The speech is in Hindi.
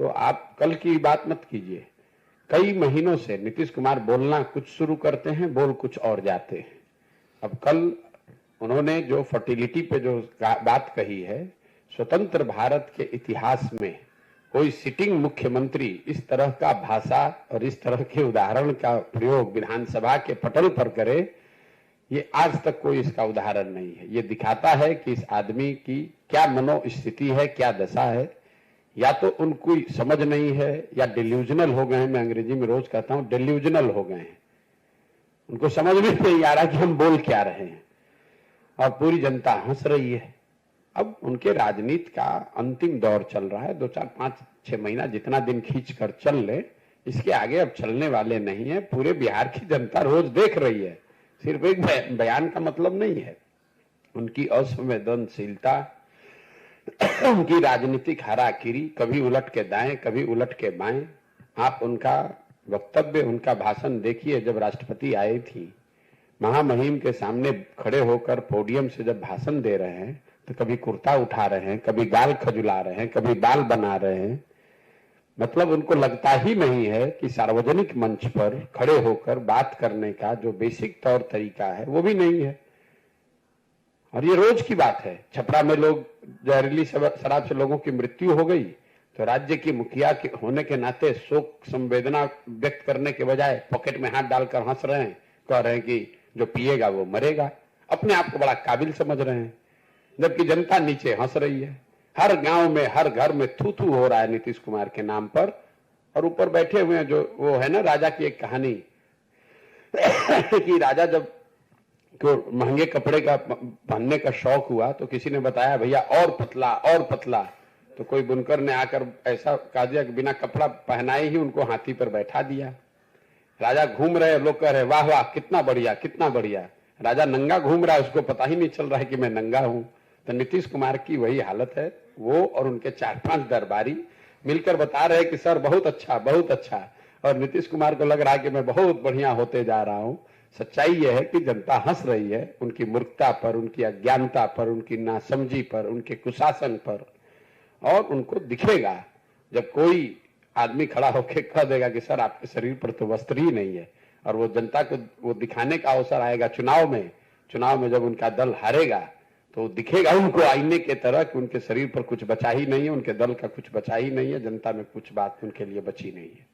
तो आप कल की बात मत कीजिए। कई महीनों से नीतीश कुमार बोलना कुछ शुरू करते हैं, बोल कुछ और जाते हैं। अब कल उन्होंने जो फर्टिलिटी पे जो बात कही है, स्वतंत्र भारत के इतिहास में कोई सिटिंग मुख्यमंत्री इस तरह का भाषा और इस तरह के उदाहरण का प्रयोग विधानसभा के पटल पर करे, ये आज तक कोई इसका उदाहरण नहीं है। ये दिखाता है कि इस आदमी की क्या मनोस्थिति है, क्या दशा है। या तो उनको समझ नहीं है या डिल्यूजनल हो गए हैं। मैं अंग्रेजी में रोज कहता हूं डिल्यूजनल हो गए हैं, उनको समझ में नहीं आ रहा कि हम बोल क्या रहे हैं और पूरी जनता हंस रही है। अब उनके राजनीति का अंतिम दौर चल रहा है। 2, 4, 5, 6 महीना जितना दिन खींच कर चल ले, इसके आगे अब चलने वाले नहीं है। पूरे बिहार की जनता रोज देख रही है, सिर्फ एक बयान का मतलब नहीं है। उनकी असंवेदनशीलता, उनकी राजनीतिक हाराकिरी, कभी उलट के दाएं कभी उलट के बाएं। आप उनका वक्तव्य, उनका भाषण देखिए। जब राष्ट्रपति आई थी, महामहिम के सामने खड़े होकर पोडियम से जब भाषण दे रहे हैं तो कभी कुर्ता उठा रहे हैं, कभी गाल खजुला रहे हैं, कभी बाल बना रहे हैं। मतलब उनको लगता ही नहीं है कि सार्वजनिक मंच पर खड़े होकर बात करने का जो बेसिक तौर तरीका है वो भी नहीं है। और ये रोज की बात है। छपरा में लोग जहरीली शराब से लोगों की मृत्यु हो गई तो राज्य की मुखिया के होने के नाते शोक संवेदना व्यक्त करने के बजाय पॉकेट में हाथ डालकर हंस रहे हैं, कह रहे हैं कि जो पिएगा वो मरेगा। अपने आप को बड़ा काबिल समझ रहे हैं, जबकि जनता नीचे हंस रही है। हर गांव में, हर घर में थू थू हो रहा है नीतीश कुमार के नाम पर। और ऊपर बैठे हुए हैं जो वो है ना, राजा की एक कहानी कि राजा जब को महंगे कपड़े का पहनने का शौक हुआ तो किसी ने बताया भैया और पतला और पतला। तो कोई बुनकर ने आकर ऐसा कह दिया कि बिना कपड़ा पहनाए ही उनको हाथी पर बैठा दिया। राजा घूम रहे, लोग कह रहे वाह वाह कितना बढ़िया कितना बढ़िया। राजा नंगा घूम रहा है, उसको पता ही नहीं चल रहा है कि मैं नंगा हूं। तो नीतीश कुमार की वही हालत है। वो और उनके 4-5 दरबारी मिलकर बता रहे कि सर बहुत अच्छा बहुत अच्छा, और नीतीश कुमार को लग रहा है कि मैं बहुत बढ़िया होते जा रहा हूं। सच्चाई यह है कि जनता हंस रही है उनकी मूर्खता पर, उनकी अज्ञानता पर, उनकी नासमझी पर, उनके कुशासन पर। और उनको दिखेगा जब कोई आदमी खड़ा होकर कह देगा कि सर आपके शरीर पर तो वस्त्र ही नहीं है, और वो जनता को वो दिखाने का अवसर आएगा चुनाव में जब उनका दल हारेगा तो दिखेगा उनको आईने के तरह कि उनके शरीर पर कुछ बचा ही नहीं है, उनके दल का कुछ बचा ही नहीं है, जनता में कुछ बात उनके लिए बची नहीं है।